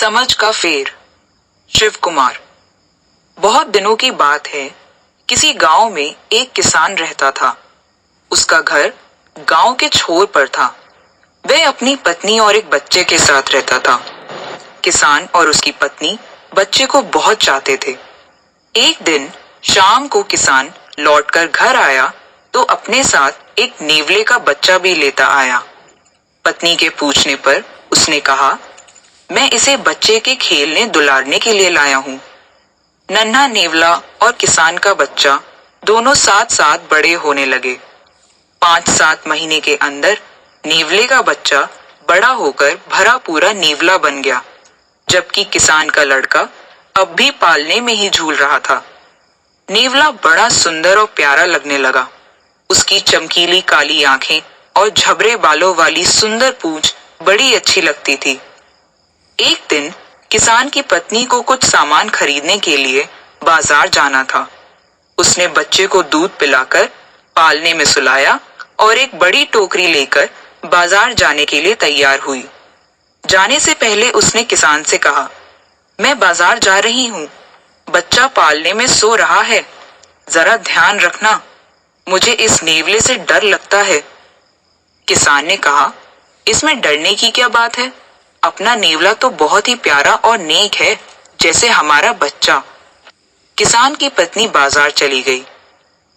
समझ का फेर। शिव कुमार। बहुत दिनों की बात है, किसी गांव में एक किसान रहता था। उसका घर गांव के छोर पर था। वह अपनी पत्नी और एक बच्चे के साथ रहता था। किसान और उसकी पत्नी बच्चे को बहुत चाहते थे। एक दिन शाम को किसान लौटकर घर आया तो अपने साथ एक नेवले का बच्चा भी लेता आया। पत्नी के पूछने पर उसने कहा, मैं इसे बच्चे के खेलने दुलारने के लिए लाया हूँ। नन्हा नेवला और किसान का बच्चा दोनों साथ साथ बड़े होने लगे। 5-7 महीने के अंदर नेवले का बच्चा बड़ा होकर भरा पूरा नेवला बन गया, जबकि किसान का लड़का अब भी पालने में ही झूल रहा था। नेवला बड़ा सुंदर और प्यारा लगने लगा। उसकी चमकीली काली आंखें और झबरे बालों वाली सुंदर पूंछ बड़ी अच्छी लगती थी। एक दिन किसान की पत्नी को कुछ सामान खरीदने के लिए बाजार जाना था। उसने बच्चे को दूध पिलाकर पालने में सुलाया और एक बड़ी टोकरी लेकर बाजार जाने के लिए तैयार हुई। जाने से पहले उसने किसान से कहा, मैं बाजार जा रही हूँ, बच्चा पालने में सो रहा है, जरा ध्यान रखना, मुझे इस नेवले से डर लगता है। किसान ने कहा, इसमें डरने की क्या बात है, अपना नेवला तो बहुत ही प्यारा और नेक है, जैसे हमारा बच्चा। किसान की पत्नी बाजार चली गई।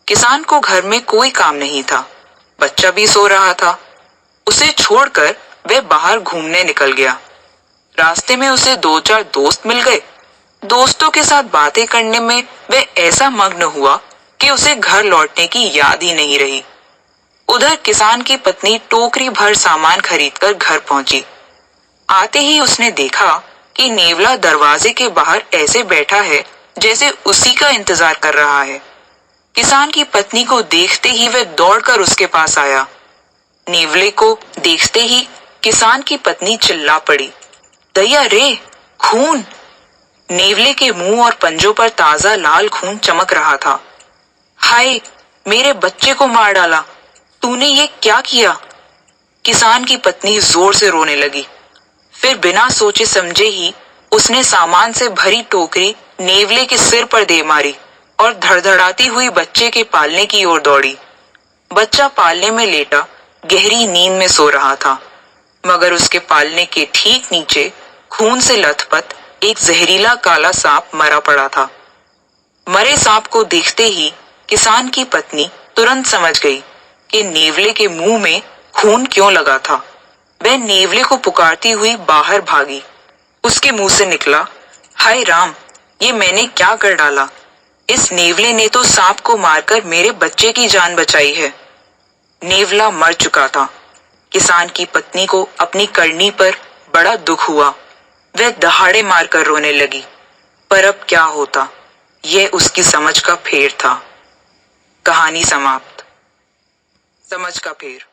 किसान को घर में कोई काम नहीं था, बच्चा भी सो रहा था। उसे छोड़कर वह बाहर घूमने निकल गया। रास्ते में उसे 2-4 दोस्त मिल गए। दोस्तों के साथ बातें करने में वह ऐसा मग्न हुआ कि उसे घर लौटने की याद ही नहीं रही। उधर किसान की पत्नी टोकरी भर सामान खरीदकर घर पहुंची। आते ही उसने देखा कि नेवला दरवाजे के बाहर ऐसे बैठा है जैसे उसी का इंतजार कर रहा है। किसान की पत्नी को देखते ही वह दौड़कर उसके पास आया। नेवले को देखते ही किसान की पत्नी चिल्ला पड़ी, दया रे, खून! नेवले के मुंह और पंजों पर ताजा लाल खून चमक रहा था। हाय, मेरे बच्चे को मार डाला, तूने ये क्या किया? किसान की पत्नी जोर से रोने लगी। फिर बिना सोचे समझे ही उसने सामान से भरी टोकरी नेवले के सिर पर दे मारी और धड़धड़ाती हुई बच्चे के पालने की ओर दौड़ी। बच्चा पालने में लेटा गहरी नींद में सो रहा था, मगर उसके पालने के ठीक नीचे खून से लथपथ एक जहरीला काला सांप मरा पड़ा था। मरे सांप को देखते ही किसान की पत्नी तुरंत समझ गई कि नेवले के मुंह में खून क्यों लगा था। वह नेवले को पुकारती हुई बाहर भागी। उसके मुंह से निकला, हाय राम, ये मैंने क्या कर डाला? इस नेवले ने तो सांप को मारकर मेरे बच्चे की जान बचाई है। नेवला मर चुका था। किसान की पत्नी को अपनी करनी पर बड़ा दुख हुआ। वह दहाड़े मारकर रोने लगी। पर अब क्या होता, यह उसकी समझ का फेर था। कहानी समाप्त। समझ का फेर।